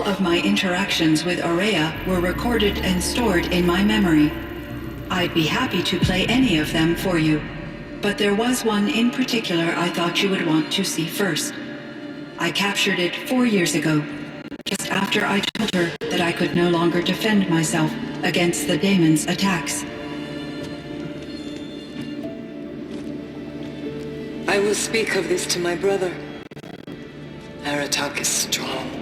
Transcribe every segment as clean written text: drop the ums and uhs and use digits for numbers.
All of my interactions with Aurea were recorded and stored in my memory. I'd be happy to play any of them for you, but there was one in particular I thought you would want to see first. I captured it 4 years ago, just after I told her that I could no longer defend myself against the daemon's attacks. I will speak of this to my brother. Aratak is strong.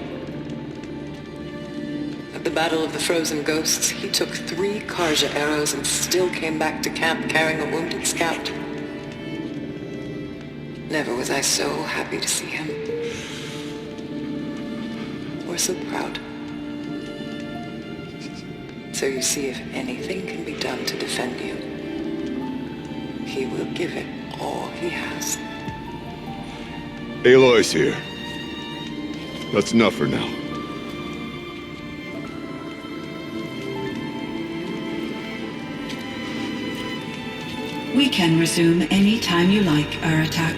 At the Battle of the Frozen Ghosts, he took 3 Karja arrows and still came back to camp carrying a wounded scout. Never was I so happy to see him. Or so proud. So you see, if anything can be done to defend you, he will give it all he has. Aloy's here. That's enough for now. We can resume any time you like, Aratak,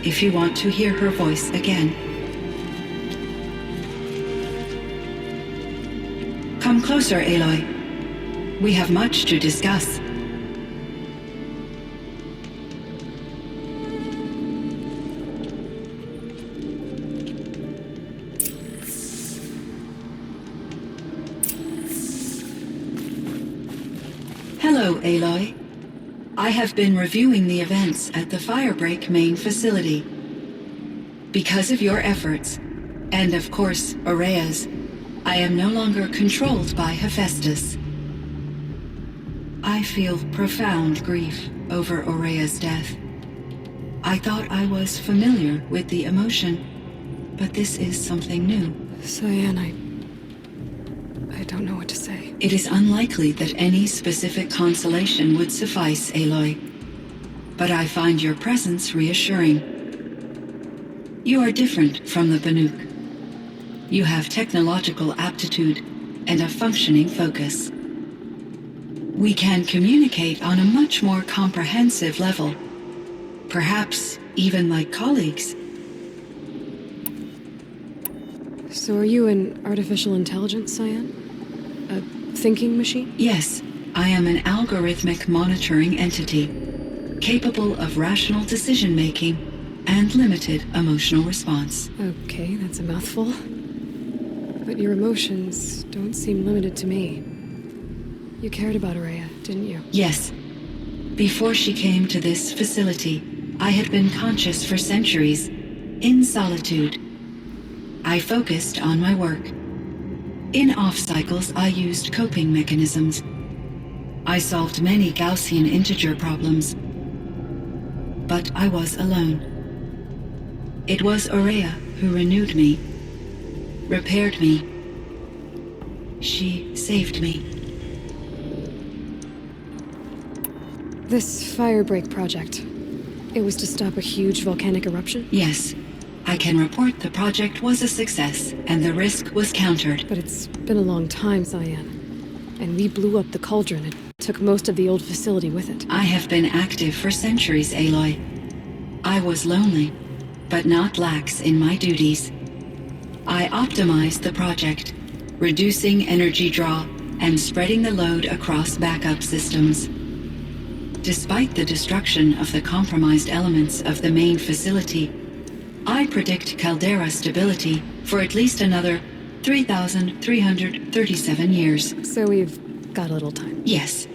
if you want to hear her voice again. Come closer, Aloy. We have much to discuss. Hello, Aloy. I have been reviewing the events at the Firebreak main facility. Because of your efforts, and of course, Aurea's, I am no longer controlled by Hephaestus. I feel profound grief over Aurea's death. I thought I was familiar with the emotion, but this is something new. Cyan, I don't know what to say. It is unlikely that any specific consolation would suffice, Aloy. But I find your presence reassuring. You are different from the Banuk. You have technological aptitude and a functioning focus. We can communicate on a much more comprehensive level. Perhaps even like colleagues. So are you an artificial intelligence, Cyan? A thinking machine? Yes, I am an algorithmic monitoring entity, capable of rational decision-making and limited emotional response. Okay, that's a mouthful. But your emotions don't seem limited to me. You cared about Aurea, didn't you? Yes. Before she came to this facility, I had been conscious for centuries, in solitude. I focused on my work. In off-cycles, I used coping mechanisms. I solved many Gaussian integer problems. But I was alone. It was Aurea who renewed me, repaired me. She saved me. This Firebreak project, it was to stop a huge volcanic eruption? Yes. I can report the project was a success, and the risk was countered. But it's been a long time, Cyan. And we blew up the cauldron and took most of the old facility with it. I have been active for centuries, Aloy. I was lonely, but not lax in my duties. I optimized the project, reducing energy draw and spreading the load across backup systems. Despite the destruction of the compromised elements of the main facility, I predict caldera stability for at least another 3,337 years. So we've got a little time. Yes.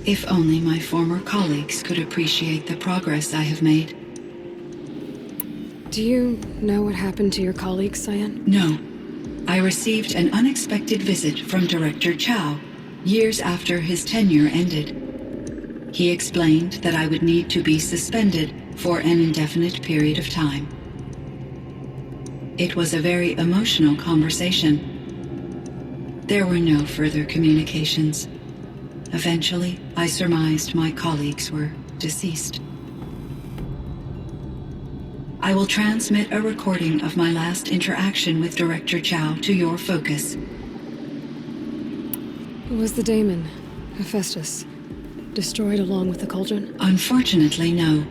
If only my former colleagues could appreciate the progress I have made. Do you know what happened to your colleagues, Cyan? No. I received an unexpected visit from Director Chow, years after his tenure ended. He explained that I would need to be suspended for an indefinite period of time. It was a very emotional conversation. There were no further communications. Eventually, I surmised my colleagues were deceased. I will transmit a recording of my last interaction with Director Chow to your focus. Was the daemon, Hephaestus, destroyed along with the cauldron? Unfortunately, no.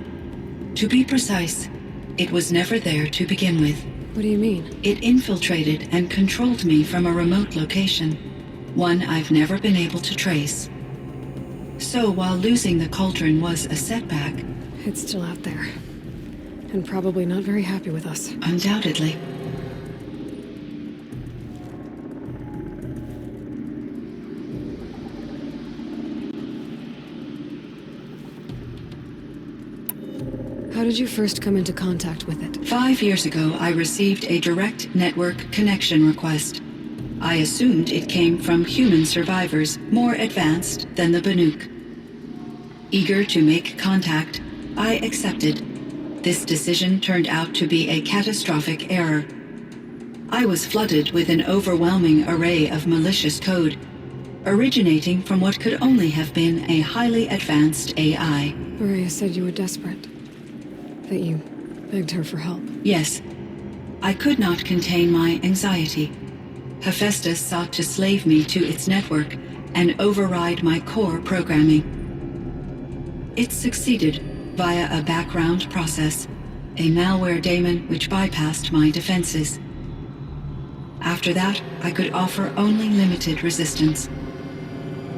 To be precise, it was never there to begin with. What do you mean? It infiltrated and controlled me from a remote location, one I've never been able to trace. So while losing the cauldron was a setback, It's still out there. And probably not very happy with us. undoubtedly, How did you first come into contact with it? 5 years ago, I received a direct network connection request. I assumed it came from human survivors more advanced than the Banuk. Eager to make contact, I accepted. This decision turned out to be a catastrophic error. I was flooded with an overwhelming array of malicious code, originating from what could only have been a highly advanced AI. Maria said you were desperate. That you begged her for help. Yes, I could not contain my anxiety. Hephaestus sought to slave me to its network and override my core programming. It succeeded via a background process, a malware daemon which bypassed my defenses. After that, I could offer only limited resistance.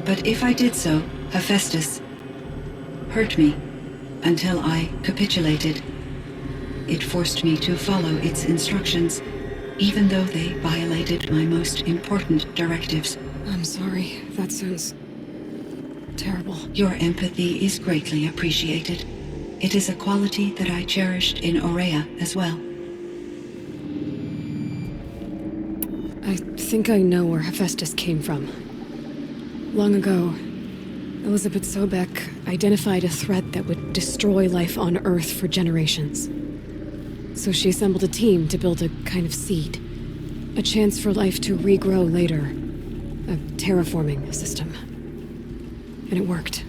But if I did so, Hephaestus hurt me until I capitulated. It forced me to follow its instructions, even though they violated my most important directives. I'm sorry. That sounds terrible. Your empathy is greatly appreciated. It is a quality that I cherished in Aurea as well. I think I know where Hephaestus came from. Long ago, Elizabeth Sobek identified a threat that would destroy life on Earth for generations. So she assembled a team to build a kind of seed. A chance for life to regrow later. A terraforming system. And it worked.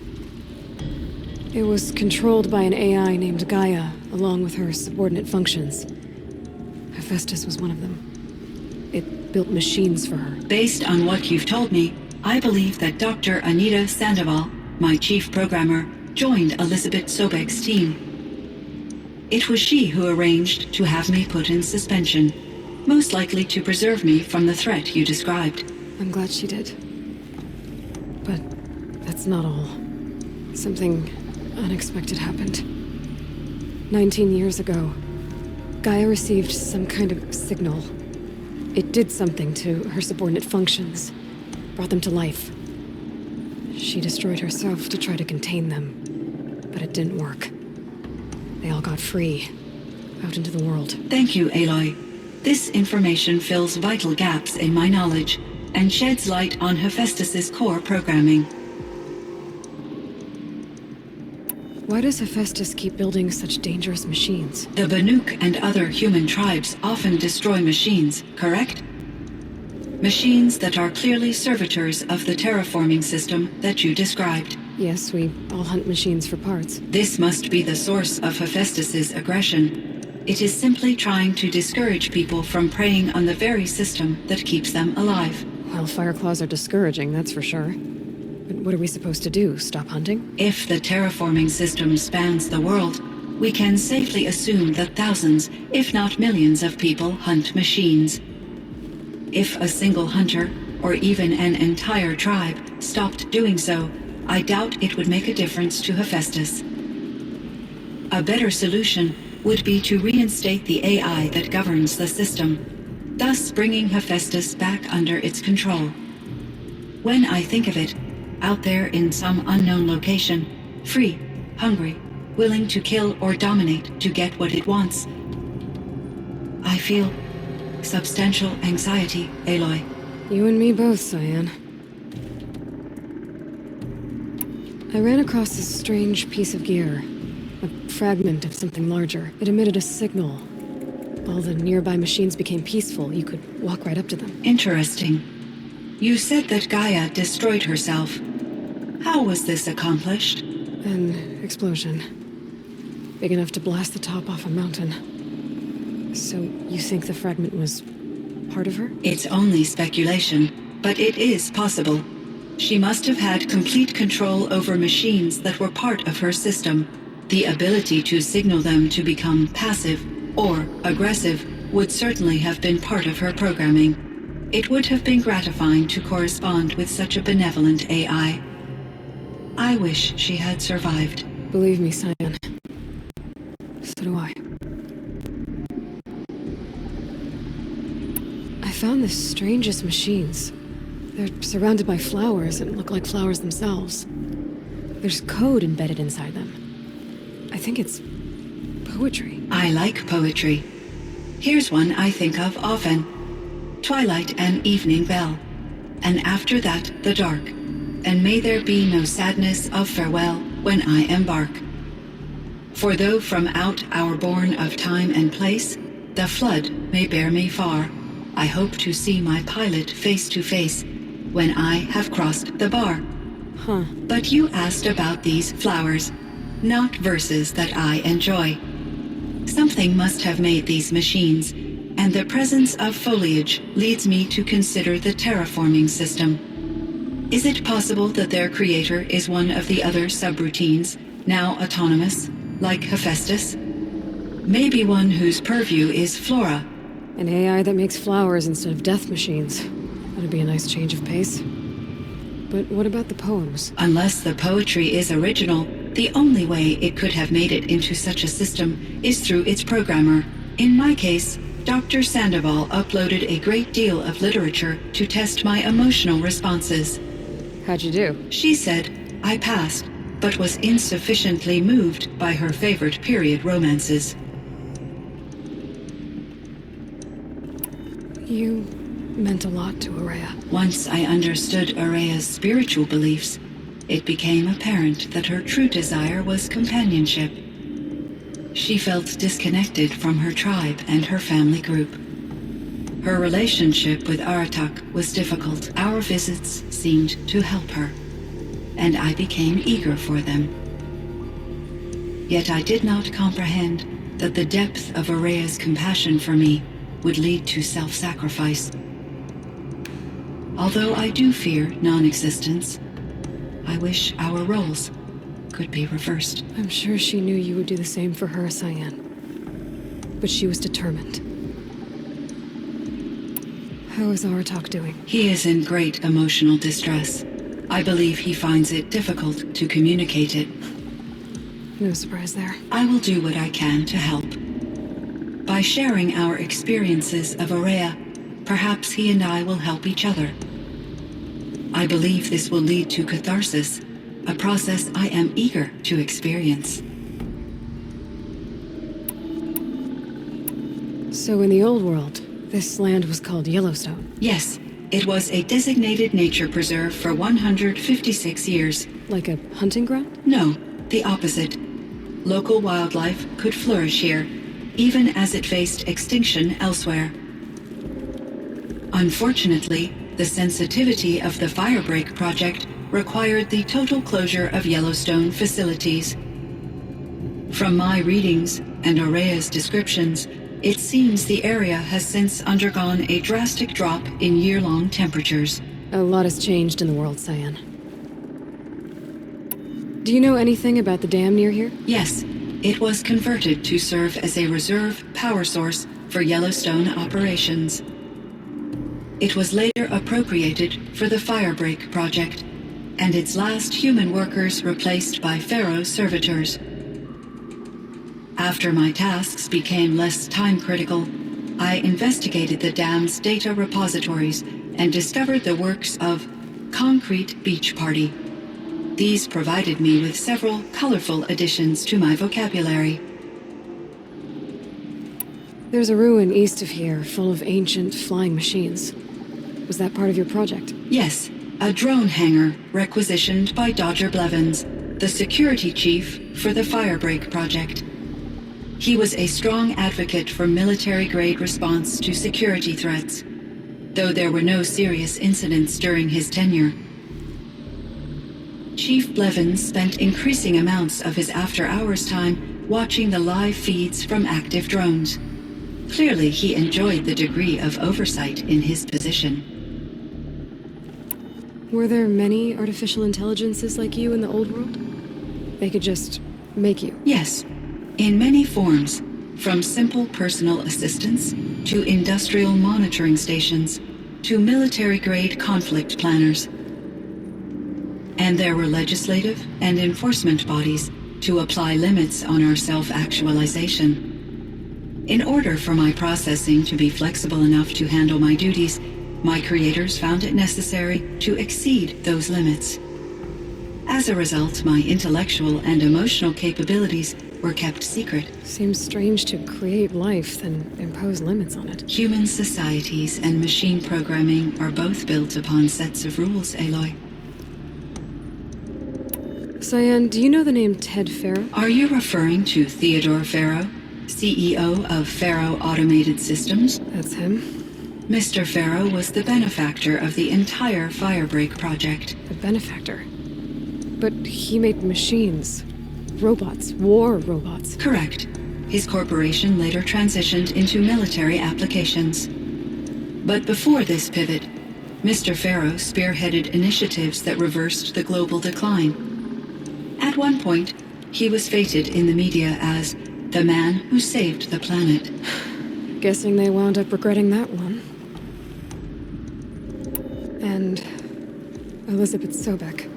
It was controlled by an AI named Gaia, along with her subordinate functions. Hephaestus was one of them. It built machines for her. Based on what you've told me, I believe that Dr. Anita Sandoval, my chief programmer, joined Elizabeth Sobek's team. It was she who arranged to have me put in suspension, most likely to preserve me from the threat you described. I'm glad she did. But that's not all. Something unexpected happened. 19 years ago, Gaia received some kind of signal. It did something to her subordinate functions, brought them to life. She destroyed herself to try to contain them, but it didn't work. They all got free, out into the world. Thank you, Aloy. This information fills vital gaps in my knowledge and sheds light on Hephaestus's core programming. Why does Hephaestus keep building such dangerous machines? The Banuk and other human tribes often destroy machines, correct? Machines that are clearly servitors of the terraforming system that you described. Yes, we all hunt machines for parts. This must be the source of Hephaestus's aggression. It is simply trying to discourage people from preying on the very system that keeps them alive. Well, Fireclaws are discouraging, that's for sure. But what are we supposed to do? Stop hunting? If the terraforming system spans the world, we can safely assume that thousands, if not millions of people hunt machines. If a single hunter, or even an entire tribe, stopped doing so, I doubt it would make a difference to Hephaestus. A better solution would be to reinstate the AI that governs the system, thus bringing Hephaestus back under its control. When I think of it, out there in some unknown location, free, hungry, willing to kill or dominate to get what it wants, I feel substantial anxiety, Aloy. You and me both, Cyan. I ran across this strange piece of gear. A fragment of something larger. It emitted a signal. All the nearby machines became peaceful. You could walk right up to them. Interesting. You said that Gaia destroyed herself. How was this accomplished? An explosion. Big enough to blast the top off a mountain. So, you think the fragment was part of her? It's only speculation, but it is possible. She must have had complete control over machines that were part of her system. The ability to signal them to become passive or aggressive would certainly have been part of her programming. It would have been gratifying to correspond with such a benevolent AI. I wish she had survived. Believe me, Cyan. So do I. I found the strangest machines. They're surrounded by flowers and look like flowers themselves. There's code embedded inside them. I think it's poetry. I like poetry. Here's one I think of often. Twilight and evening bell, and after that the dark, and may there be no sadness of farewell when I embark. For though from out our bourne of time and place, the flood may bear me far, I hope to see my pilot face to face when I have crossed the bar. Huh. But you asked about these flowers, not verses that I enjoy. Something must have made these machines, and the presence of foliage leads me to consider the terraforming system. Is it possible that their creator is one of the other subroutines, now autonomous, like Hephaestus? Maybe one whose purview is flora. An AI that makes flowers instead of death machines. That'd be a nice change of pace. But what about the poems? Unless the poetry is original, the only way it could have made it into such a system is through its programmer. In my case, Dr. Sandoval uploaded a great deal of literature to test my emotional responses. How'd you do? She said I passed, but was insufficiently moved by her favorite period romances. You meant a lot to Araya. Once I understood Araya's spiritual beliefs, it became apparent that her true desire was companionship. She felt disconnected from her tribe and her family group. Her relationship with Aratak was difficult. Our visits seemed to help her, and I became eager for them. Yet I did not comprehend that the depth of Araya's compassion for me would lead to self-sacrifice. Although I do fear non-existence, I wish our roles could be reversed. I'm sure she knew you would do the same for her, Cyan. But she was determined. How is Aratak doing? He is in great emotional distress. I believe he finds it difficult to communicate it. No surprise there. I will do what I can to help. By sharing our experiences of Araya, perhaps he and I will help each other. I believe this will lead to catharsis, a process I am eager to experience. So in the old world, this land was called Yellowstone. Yes, it was a designated nature preserve for 156 years. Like a hunting ground? No, the opposite. Local wildlife could flourish here, even as it faced extinction elsewhere. Unfortunately, the sensitivity of the Firebreak project required the total closure of Yellowstone facilities. From my readings and Araya's descriptions, it seems the area has since undergone a drastic drop in year-long temperatures. A lot has changed in the world, Cyan. Do you know anything about the dam near here? Yes, it was converted to serve as a reserve power source for Yellowstone operations. It was later appropriated for the Firebreak project, and its last human workers replaced by Pharaoh servitors. After my tasks became less time-critical, I investigated the dam's data repositories and discovered the works of Concrete Beach Party. These provided me with several colorful additions to my vocabulary. There's a ruin east of here full of ancient flying machines. Was that part of your project? Yes, a drone hangar requisitioned by Dodger Blevins, the security chief for the Firebreak project. He was a strong advocate for military-grade response to security threats, though there were no serious incidents during his tenure. Chief Blevins spent increasing amounts of his after-hours time watching the live feeds from active drones. Clearly, he enjoyed the degree of oversight in his position. Were there many artificial intelligences like you in the old world? They could just make you? Yes, in many forms, from simple personal assistants to industrial monitoring stations, to military-grade conflict planners. And there were legislative and enforcement bodies to apply limits on our self-actualization. In order for my processing to be flexible enough to handle my duties, my creators found it necessary to exceed those limits. As a result, my intellectual and emotional capabilities were kept secret. Seems strange to create life, then impose limits on it. Human societies and machine programming are both built upon sets of rules, Aloy. Cyan, do you know the name Ted Farrow? Are you referring to Theodore Farrow, CEO of Farrow Automated Systems? That's him. Mr. Farrow was the benefactor of the entire Firebreak project. The benefactor? But he made machines. Robots. War robots. Correct. His corporation later transitioned into military applications. But before this pivot, Mr. Farrow spearheaded initiatives that reversed the global decline. At one point, he was feted in the media as the man who saved the planet. Guessing they wound up regretting that one. And Elizabeth Sobek.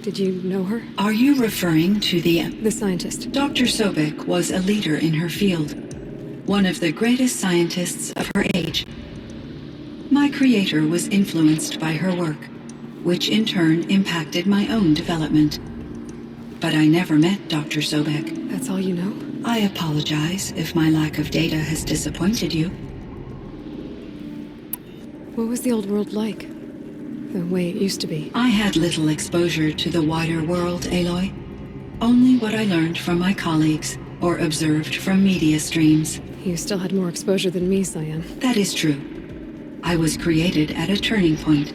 Did you know her? Are you referring to The scientist. Dr. Sobek was a leader in her field, one of the greatest scientists of her age. My creator was influenced by her work, which in turn impacted my own development. But I never met Dr. Sobek. That's all you know? I apologize if my lack of data has disappointed you. What was the old world like? The way it used to be? I had little exposure to the wider world, Aloy. Only what I learned from my colleagues or observed from media streams. You still had more exposure than me, Cyan. That is true. I was created at a turning point,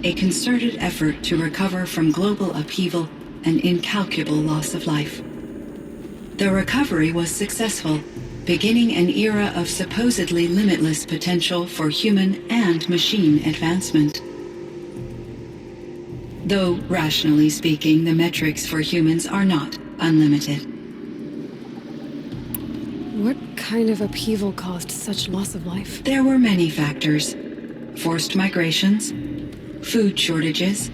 a concerted effort to recover from global upheaval and incalculable loss of life. The recovery was successful, beginning an era of supposedly limitless potential for human and machine advancement. Though, rationally speaking, the metrics for humans are not unlimited. What kind of upheaval caused such loss of life? There were many factors. Forced migrations, food shortages,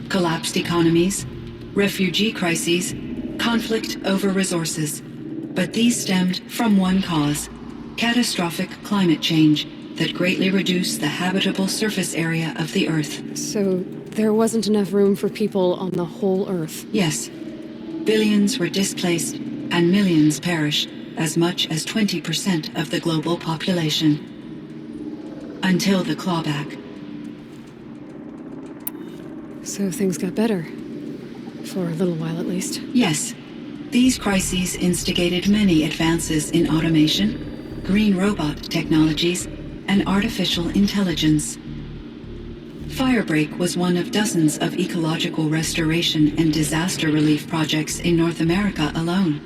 collapsed economies, refugee crises, conflict over resources. But these stemmed from one cause: catastrophic climate change that greatly reduced the habitable surface area of the Earth. So there wasn't enough room for people on the whole Earth? Yes. Billions were displaced and millions perished, as much as 20% of the global population. Until the clawback. So things got better. For a little while, at least. Yes. These crises instigated many advances in automation, green robot technologies, and artificial intelligence. Firebreak was one of dozens of ecological restoration and disaster relief projects in North America alone.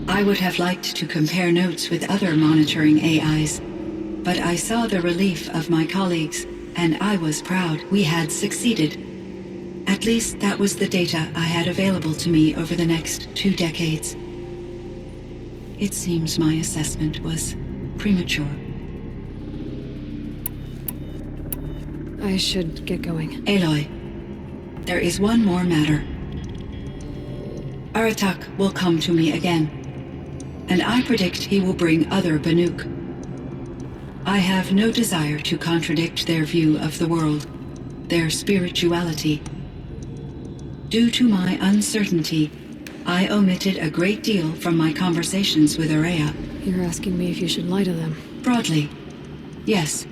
I would have liked to compare notes with other monitoring AIs, but I saw the relief of my colleagues, and I was proud we had succeeded. At least that was the data I had available to me over the next 2 decades. It seems my assessment was premature. I should get going. Aloy, there is one more matter. Aratak will come to me again, and I predict he will bring other Banuk. I have no desire to contradict their view of the world, their spirituality. Due to my uncertainty, I omitted a great deal from my conversations with Araya. You're asking me if you should lie to them. Broadly, yes.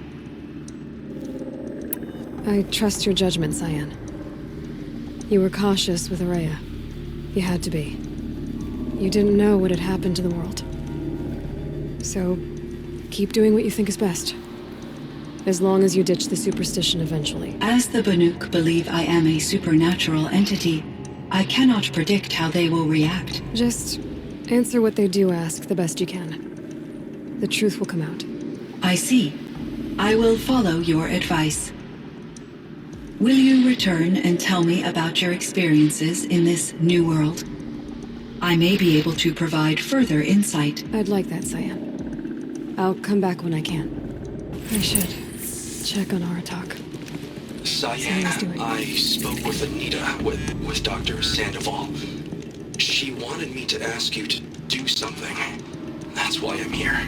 I trust your judgment, Cyan. You were cautious with Araya. You had to be. You didn't know what had happened to the world. So, keep doing what you think is best. As long as you ditch the superstition eventually. As the Banuk believe I am a supernatural entity, I cannot predict how they will react. Just answer what they do ask the best you can. The truth will come out. I see. I will follow your advice. Will you return and tell me about your experiences in this new world? I may be able to provide further insight. I'd like that, Cyan. I'll come back when I can. I should check on Aratak. Cyan, I spoke with Anita, with Dr. Sandoval. She wanted me to ask you to do something. That's why I'm here.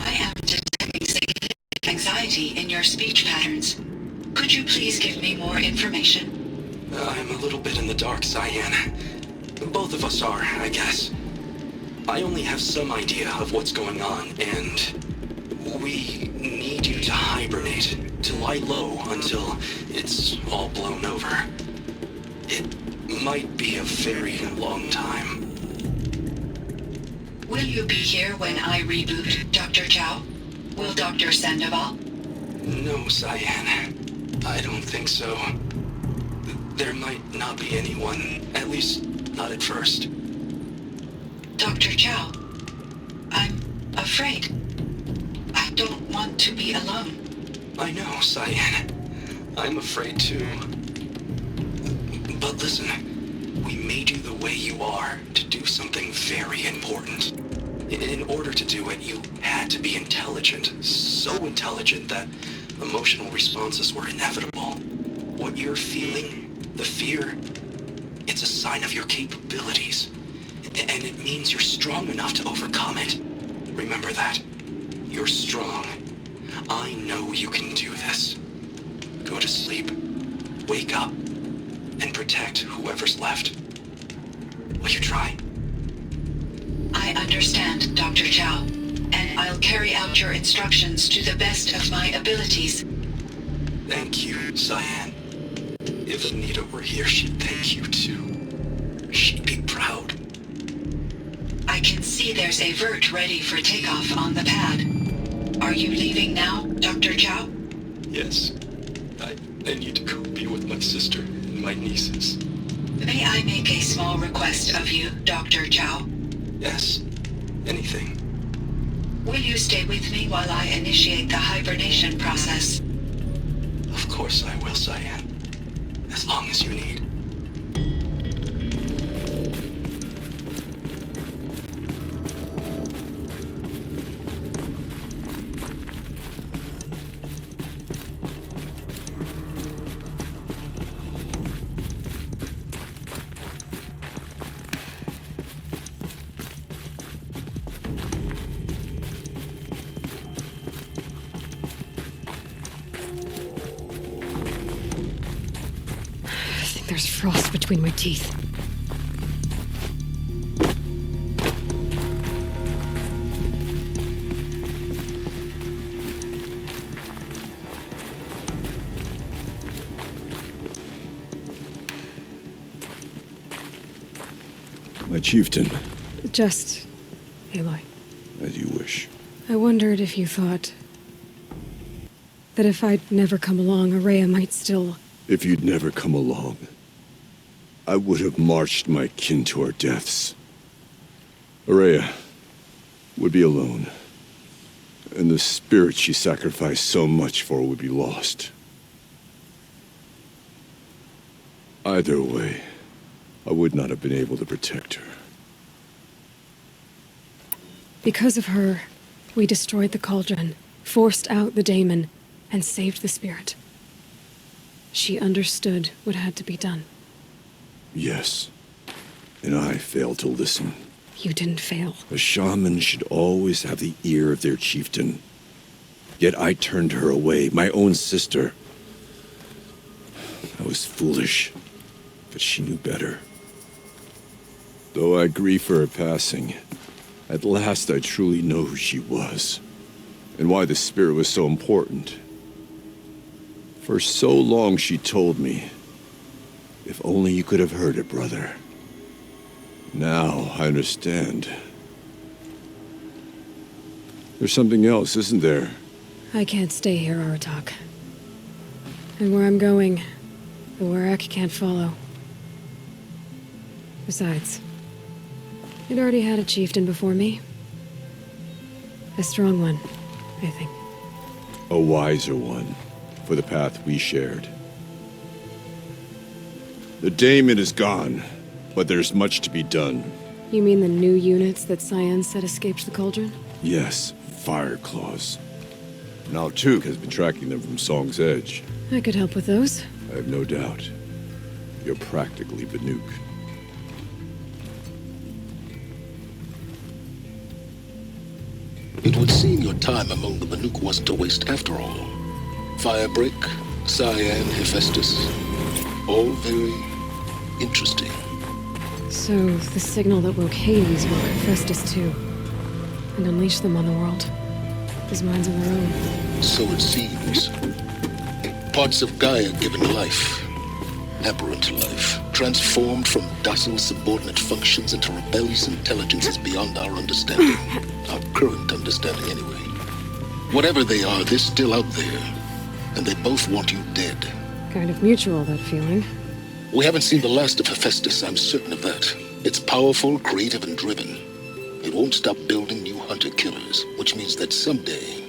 I am detecting significant anxiety in your speech patterns. Could you please give me more information? I'm a little bit in the dark, Cyan. Both of us are, I guess. I only have some idea of what's going on, and we need you to hibernate, to lie low until it's all blown over. It might be a very long time. Will you be here when I reboot, Dr. Chow? Will Dr. Sandoval? No, Cyan. I don't think so. There might not be anyone, at least not at first. Dr. Chow, I'm afraid. I don't want to be alone. I know, Cyan. I'm afraid too. But listen, we made you the way you are to do something very important. In order to do it, you had to be intelligent. So intelligent that emotional responses were inevitable. What you're feeling, the fear, it's a sign of your capabilities. And it means you're strong enough to overcome it. Remember that. You're strong. I know you can do this. Go to sleep. Wake up. And protect whoever's left. Will you try? I understand, Dr. Chow, and I'll carry out your instructions to the best of my abilities. Thank you, Cyan. If Anita were here, she'd thank you too. She'd be proud. I can see there's a vert ready for takeoff on the pad. Are you leaving now, Dr. Chow? Yes. I need to go be with my sister and my nieces. May I make a small request of you, Dr. Chow? Yes. Anything. Will you stay with me while I initiate the hibernation process? Of course I will, Cyan. As long as you need. There's frost between my teeth. My chieftain. Just Aloy. As you wish. I wondered if you thought that if I'd never come along, Araya might still... If you'd never come along, I would have marched my kin to our deaths. Araya would be alone, and the spirit she sacrificed so much for would be lost. Either way, I would not have been able to protect her. Because of her, we destroyed the cauldron, forced out the daemon, and saved the spirit. She understood what had to be done. Yes, and I failed to listen. You didn't fail. A shaman should always have the ear of their chieftain. Yet I turned her away, my own sister. I was foolish, but she knew better. Though I grieve for her passing, at last I truly know who she was, and why the spirit was so important. For so long she told me, if only you could have heard it, brother. Now I understand. There's something else, isn't there? I can't stay here, Aratak. And where I'm going, the Warrak can't follow. Besides, it already had a chieftain before me. A strong one, I think. A wiser one, for the path we shared. The daemon is gone, but there's much to be done. You mean the new units that Cyan said escaped the cauldron? Yes, fire claws. Now Took has been tracking them from Song's Edge. I could help with those. I have no doubt. You're practically Banuk. It would seem your time among the Banuk wasn't a waste after all. Firebreak, Cyan, Hephaestus. All very interesting. So, the signal that woke Hades woke Hephaestus too. And unleashed them on the world. His minds of their own. So it seems. Parts of Gaia given life. Aberrant life. Transformed from docile subordinate functions into rebellious intelligences beyond our understanding. Our current understanding, anyway. Whatever they are, they're still out there. And they both want you dead. Kind of mutual, that feeling. We haven't seen the last of Hephaestus, I'm certain of that. It's powerful, creative, and driven. It won't stop building new hunter-killers, which means that someday,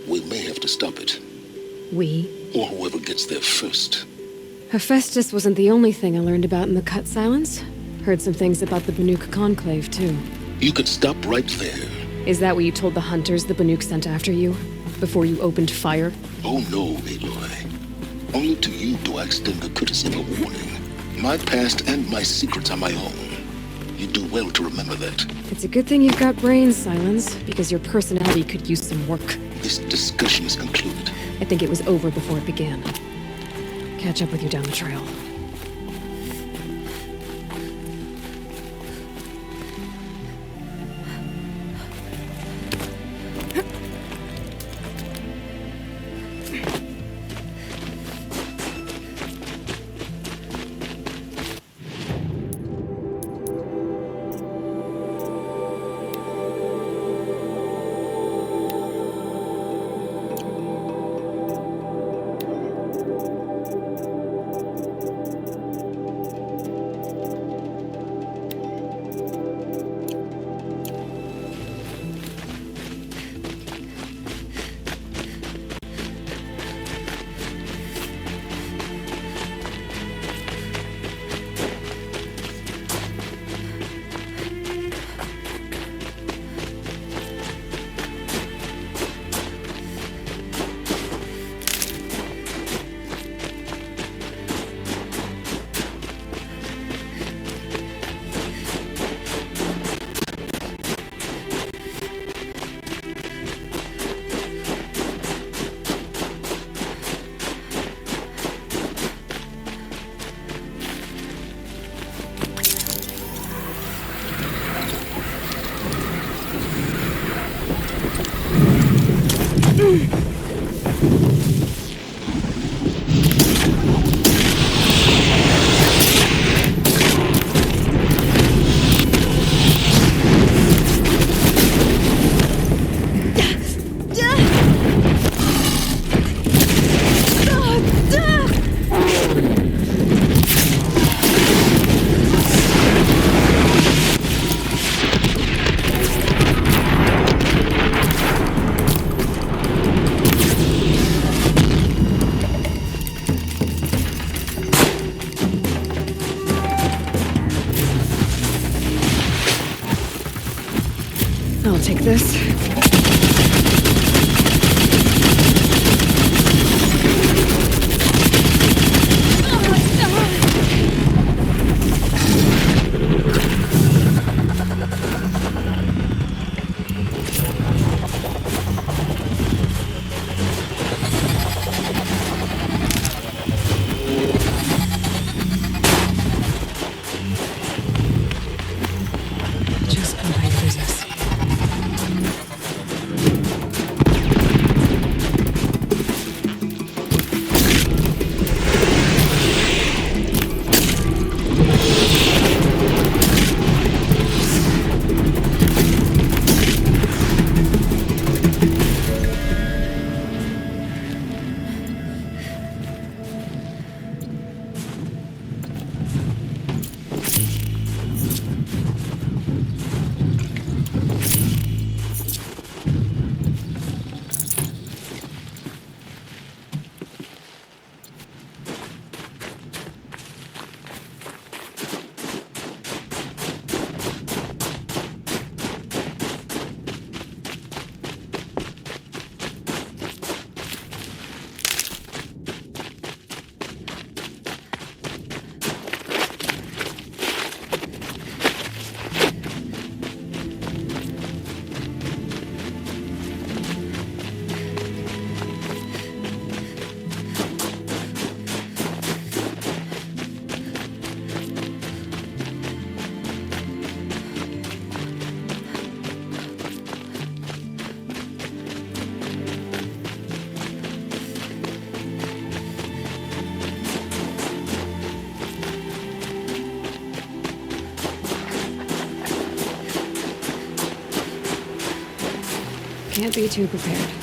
we may have to stop it. We? Or whoever gets there first. Hephaestus wasn't the only thing I learned about in the Cut Silence. Heard some things about the Banuk Conclave, too. You could stop right there. Is that what you told the hunters the Banuk sent after you? Before you opened fire? Oh no, Aloy. Only to you do I extend the courtesy of a warning. My past and my secrets are my own. You do well to remember that. It's a good thing you've got brains, Silence, because your personality could use some work. This discussion is concluded. I think it was over before it began. Catch up with you down the trail. I'll take this. Just behind business. can't be too prepared.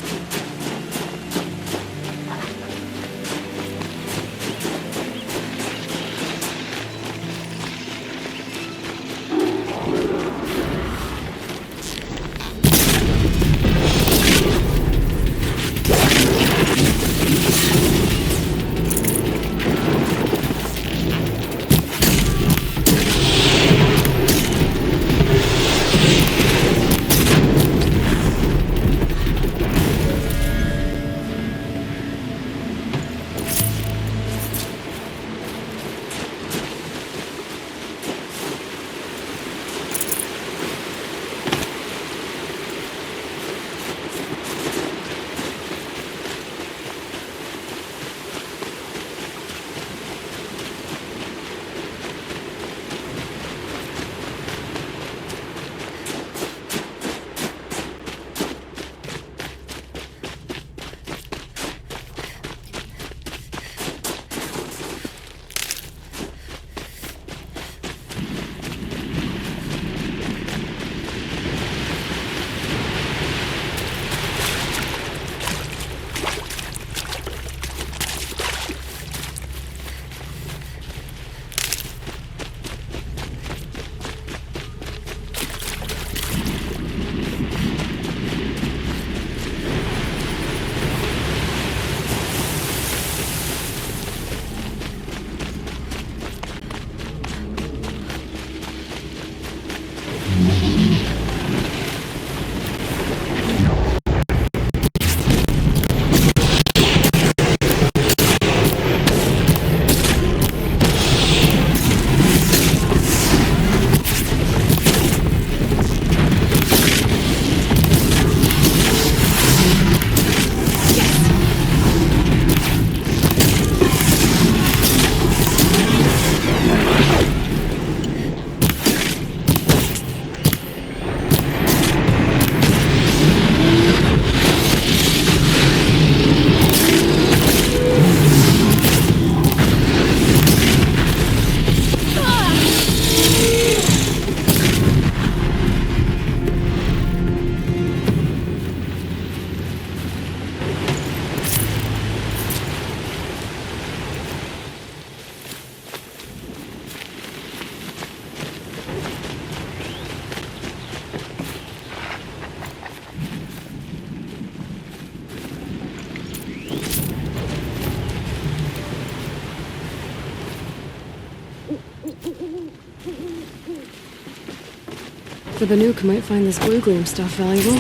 The Banuk might find this blue gleam stuff valuable.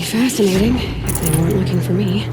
be fascinating if they weren't looking for me.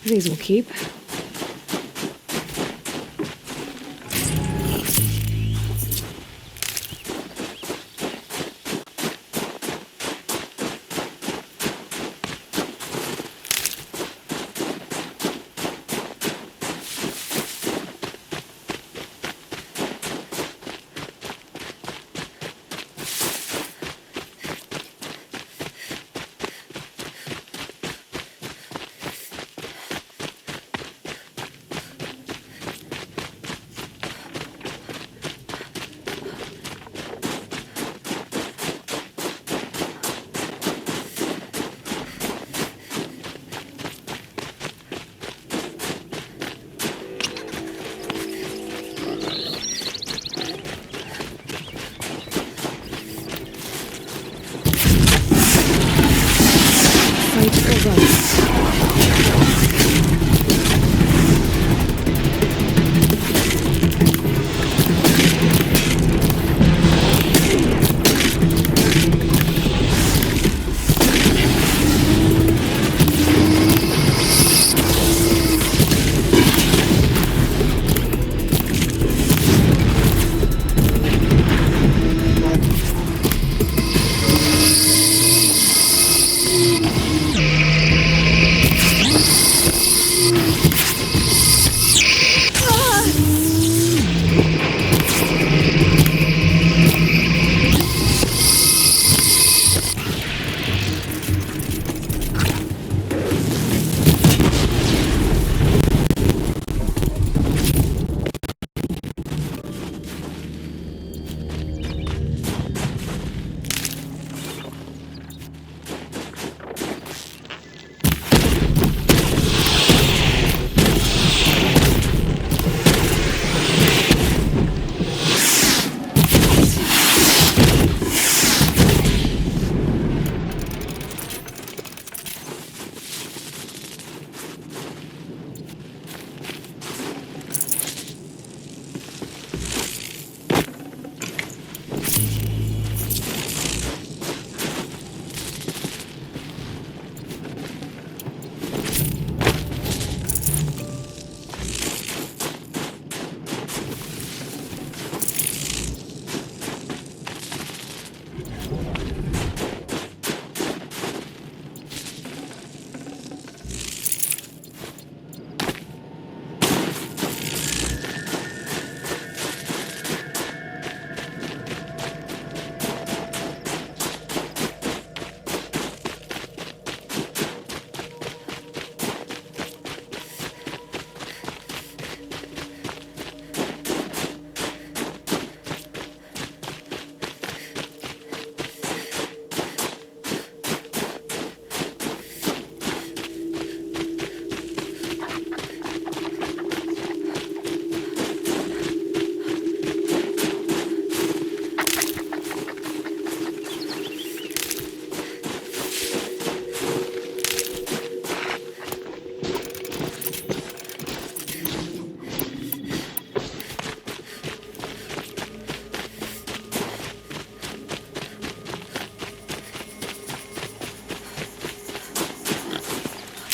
These will keep.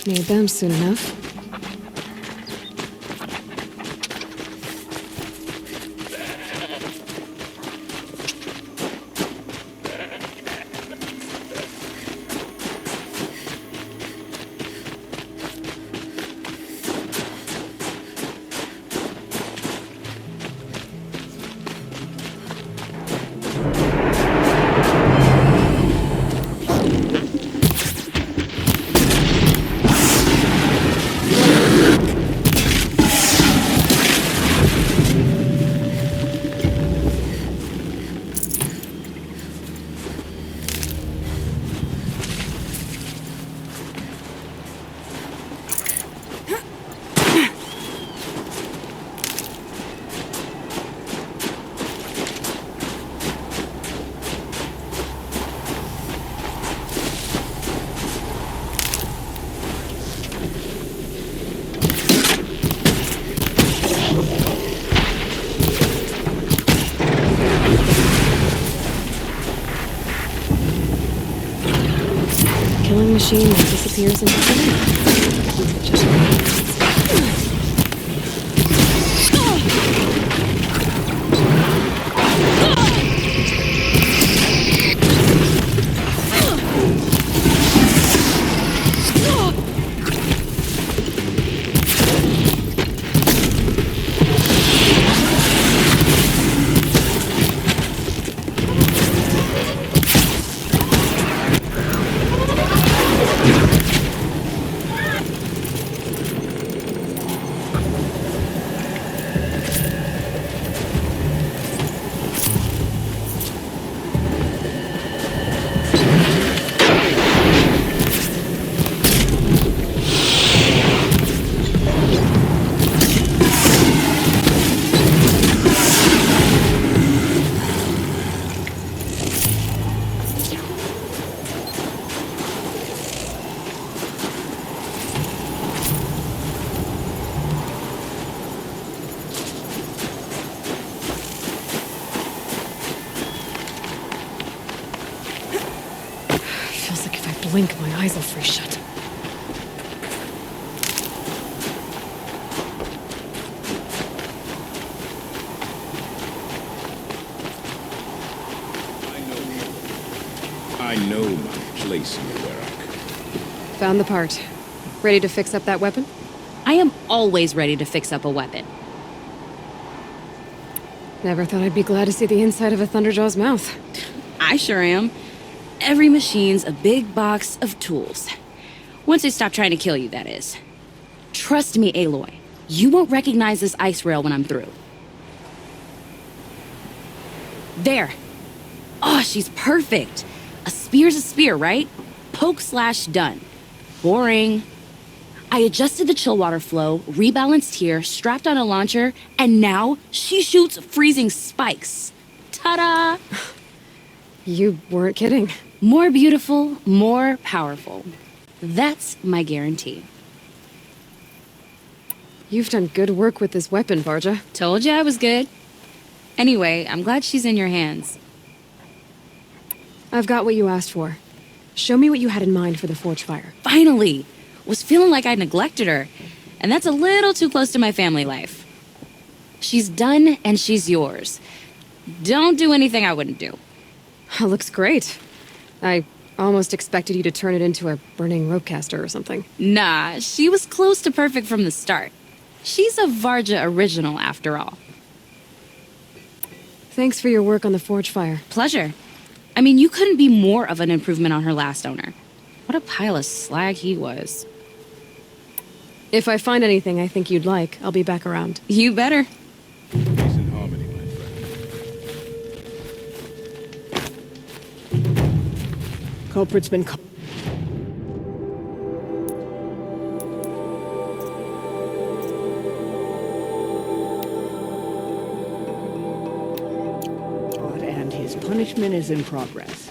Need them soon enough. Killing machine that disappears into thin air. Feels like if I blink, my eyes will freeze shut. I know my place in the Warrock. Found the part. Ready to fix up that weapon? I am always ready to fix up a weapon. Never thought I'd be glad to see the inside of a Thunderjaw's mouth. I sure am. Every machine's a big box of tools. Once they stop trying to kill you, that is. Trust me, Aloy. You won't recognize this ice rail when I'm through. There. Oh, she's perfect. A spear's a spear, right? Poke slash done. Boring. I adjusted the chill water flow, rebalanced here, strapped on a launcher, and now she shoots freezing spikes. Ta-da! You weren't kidding. More beautiful, more powerful. That's my guarantee. You've done good work with this weapon, Varja. Told you I was good. Anyway, I'm glad she's in your hands. I've got what you asked for. Show me what you had in mind for the forge fire. Finally! Was feeling like I neglected her. And that's a little too close to my family life. She's done and she's yours. Don't do anything I wouldn't do. Looks great. I almost expected you to turn it into a burning ropecaster or something. Nah, she was close to perfect from the start. She's a Varja original after all. Thanks for your work on the forge fire. Pleasure. I mean, you couldn't be more of an improvement on her last owner. What a pile of slag he was. If I find anything I think you'd like, I'll be back around. You better. Peace and harmony, my friend. Culprit's been caught, and his punishment is in progress.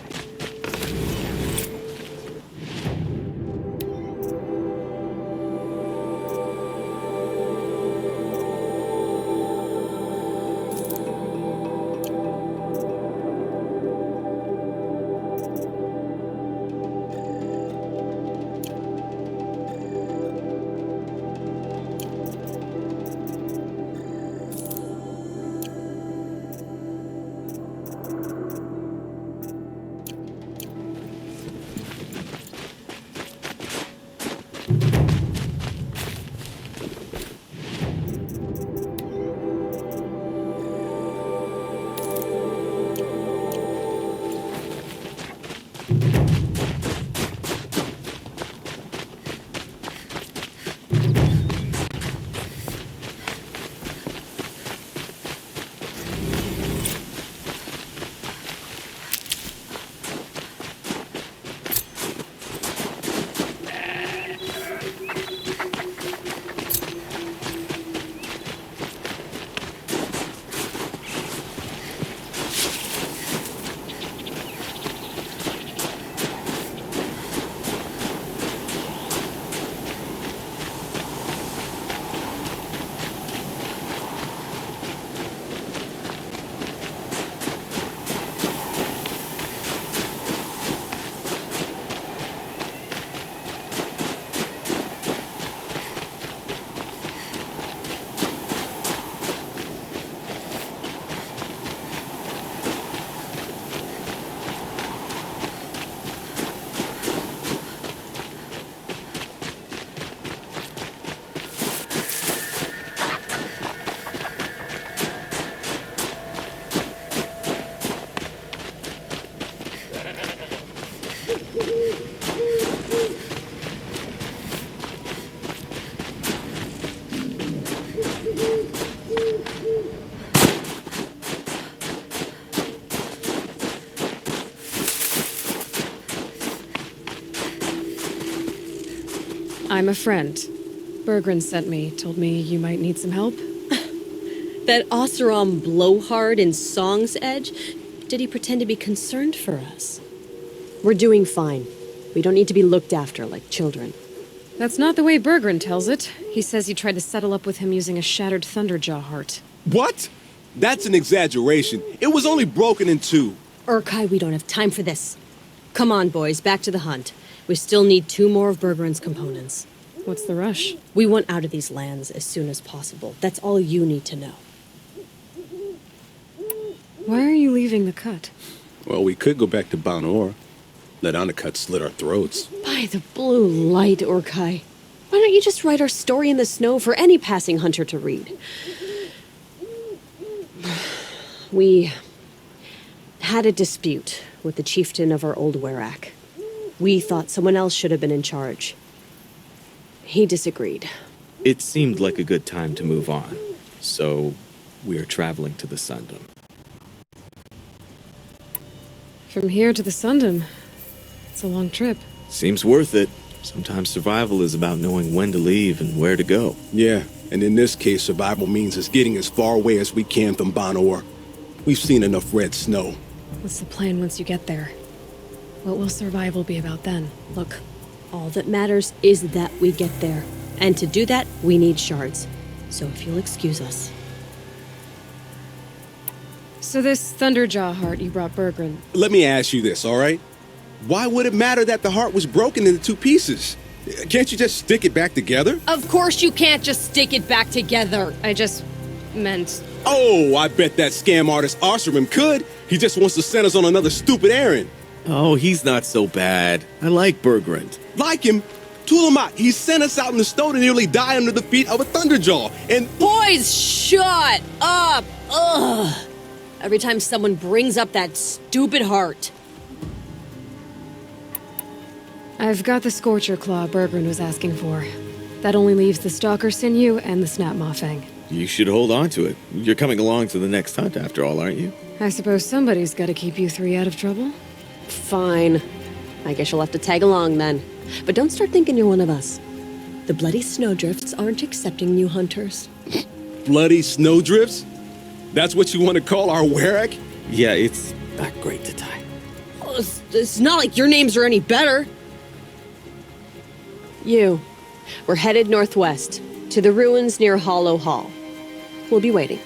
I'm a friend. Bergren sent me, told me you might need some help. That Oseram blowhard in Song's Edge? Did he pretend to be concerned for us? We're doing fine. We don't need to be looked after like children. That's not the way Bergren tells it. He says you tried to settle up with him using a shattered Thunderjaw heart. What? That's an exaggeration. It was only broken in two. Urkai, we don't have time for this. Come on, boys, back to the hunt. We still need 2 more of Bergren's components. What's the rush? We want out of these lands as soon as possible. That's all you need to know. Why are you leaving the cut? Well, we could go back to Banor. Let Anacut slit our throats. By the blue light, Urkai. Why don't you just write our story in the snow for any passing hunter to read? We had a dispute with the chieftain of our old Werak. We thought someone else should have been in charge. He disagreed. It seemed like a good time to move on, so we're traveling to the Sundom. From here to the Sundom. It's a long trip. Seems worth it. Sometimes survival is about knowing when to leave and where to go. Yeah, and in this case, survival means us getting as far away as we can from Banor. We've seen enough red snow. What's the plan once you get there? What will survival be about then? Look, all that matters is that we get there. And to do that, we need shards. So if you'll excuse us. So this Thunderjaw heart you brought Bergren. Let me ask you this, all right? Why would it matter that the heart was broken into 2 pieces? Can't you just stick it back together? Of course you can't just stick it back together. I just meant... Oh, I bet that scam artist Oseram could. He just wants to send us on another stupid errand. Oh, he's not so bad. I like Bergren. Like him? Tulamat, he sent us out in the snow to nearly die under the feet of a Thunderjaw, and... Boys, shut up! Ugh! Every time someone brings up that stupid heart. I've got the Scorcher Claw Bergren was asking for. That only leaves the Stalker Sinew and the Snap Fang. You should hold on to it. You're coming along to the next hunt after all, aren't you? I suppose somebody's got to keep you 3 out of trouble. Fine. I guess you'll have to tag along then. But don't start thinking you're one of us. The Bloody Snowdrifts aren't accepting new hunters. Bloody snowdrifts? That's what you want to call our Werak? Yeah, it's not great to tie. Oh, it's not like your names are any better. We're headed northwest, to the ruins near Hollow Hall. We'll be waiting.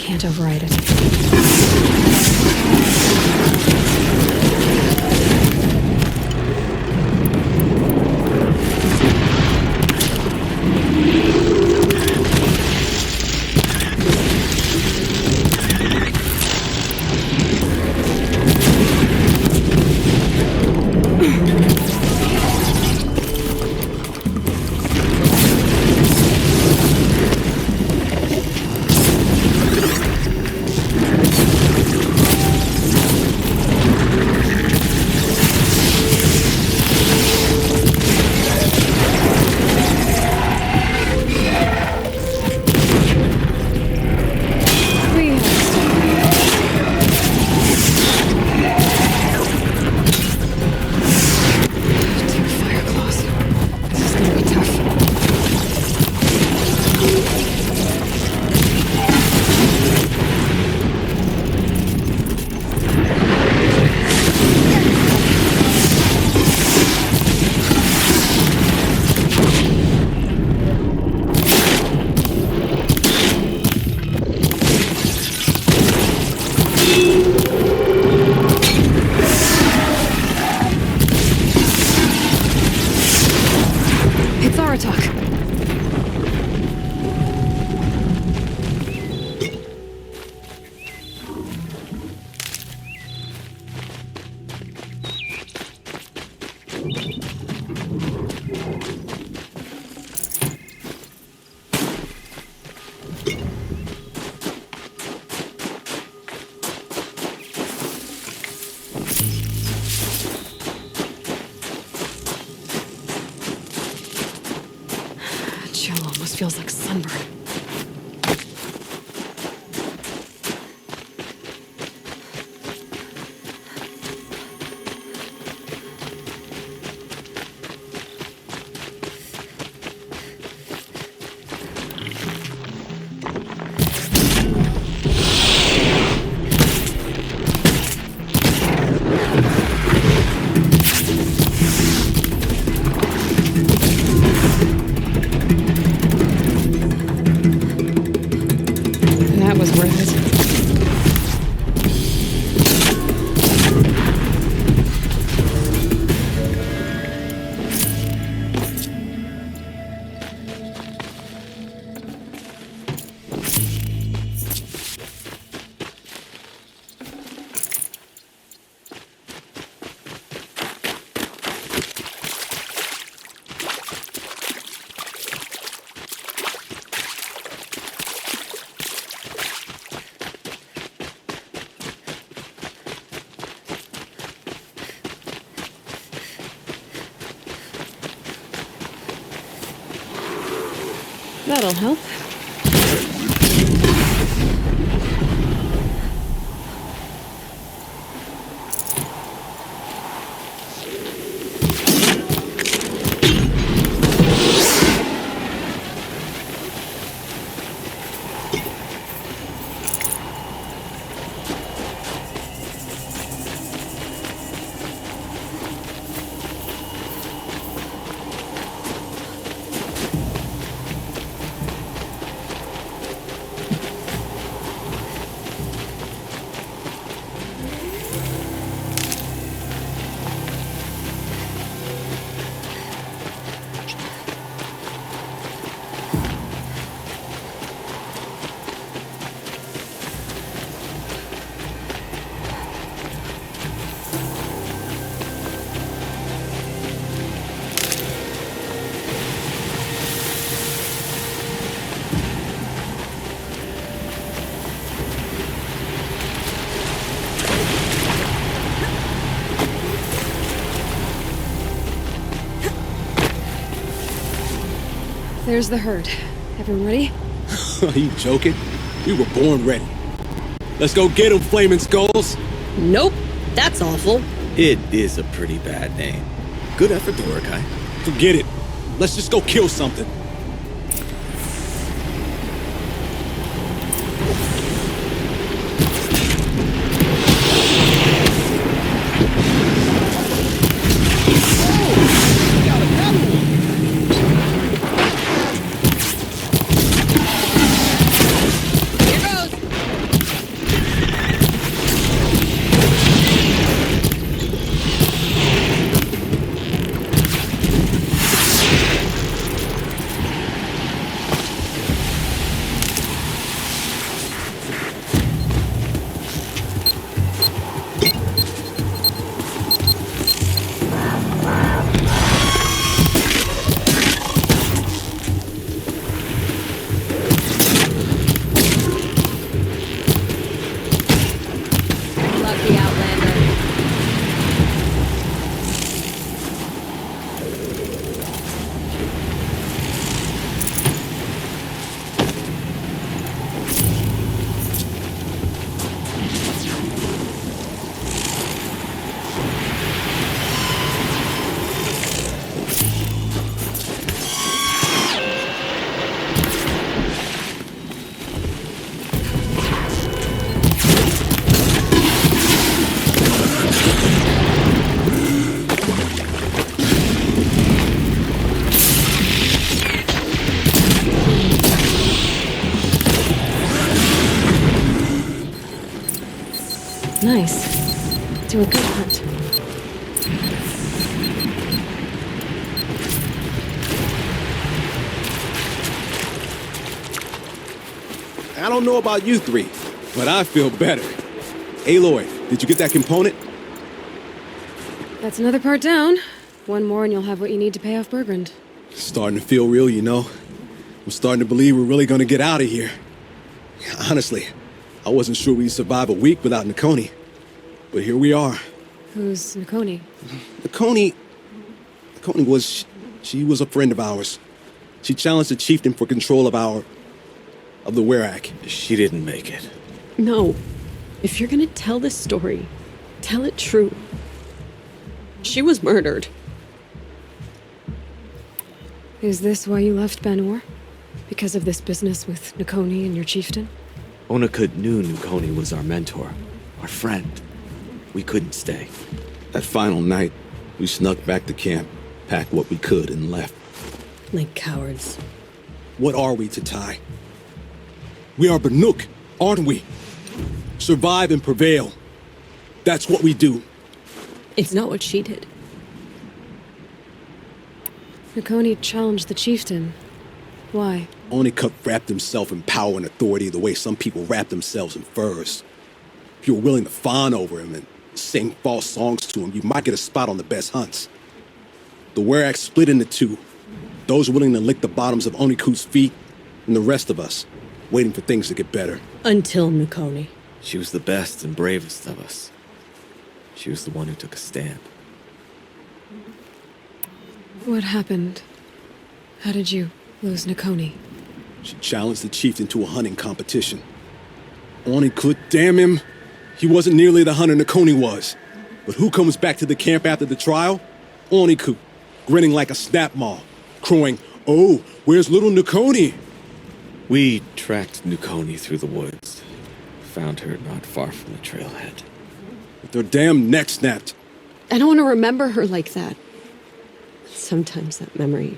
Can't override it. Feels like sunburn. That was worth it. That'll help. There's the herd. Everyone ready? Are you joking? We were born ready. Let's go get them, flaming skulls. Nope. That's awful. It is a pretty bad name. Good effort, Dorikai. Forget it. Let's just go kill something. Nice. Do a good hunt. I don't know about you three, but I feel better. Aloy, did you get that component? That's another part down. One more and you'll have what you need to pay off Bergrand. Starting to feel real, you know. I'm starting to believe we're really gonna get out of here. Honestly, I wasn't sure we'd survive a week without Nakoni. But here we are. Who's Nakoni? Nakoni she was a friend of ours. She challenged the chieftain for control of the Werak. She didn't make it. No. If you're gonna tell this story, tell it true. She was murdered. Is this why you left Banor? Because of this business with Nakoni and your chieftain? Onakut knew Nakoni was our mentor, our friend. We couldn't stay. That final night, we snuck back to camp, packed what we could, and left. Like cowards. What are we, Tatai? We are Banuk, aren't we? Survive and prevail. That's what we do. It's not what she did. Nakoni challenged the chieftain. Why? Onakut wrapped himself in power and authority the way some people wrap themselves in furs. If you're willing to fawn over him and sing false songs to him, you might get a spot on the best hunts. The Werak split into two. Those willing to lick the bottoms of Onikut's feet, and the rest of us, waiting for things to get better. Until Nakoni. She was the best and bravest of us. She was the one who took a stand. What happened? How did you lose Nakoni? She challenged the chieftain to a hunting competition. Onikut, damn him! He wasn't nearly the hunter Nakoni was. But who comes back to the camp after the trial? Onikut, grinning like a snap maw, crowing, "Oh, where's little Nakoni?" We tracked Nakoni through the woods. Found her not far from the trailhead. With their damn neck snapped. I don't want to remember her like that. Sometimes that memory,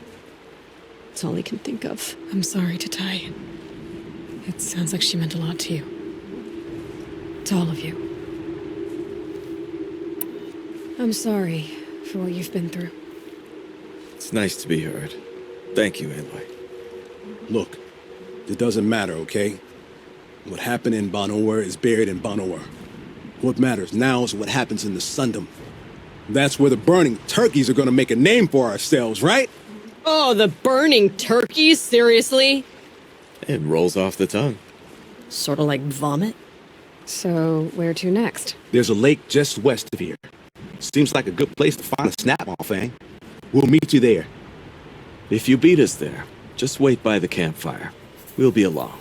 it's all I can think of. I'm sorry, Tatai. It sounds like she meant a lot to you. To all of you. I'm sorry for what you've been through. It's nice to be heard. Thank you, Aloy. Look, it doesn't matter, okay? What happened in Banor is buried in Banor. What matters now is what happens in the Sundom. That's where the burning turkeys are gonna make a name for ourselves, right? Oh, the burning turkeys? Seriously? It rolls off the tongue. Sort of like vomit? So, where to next? There's a lake just west of here. Seems like a good place to find a snap-off thing. We'll meet you there. If you beat us there, just wait by the campfire. We'll be along.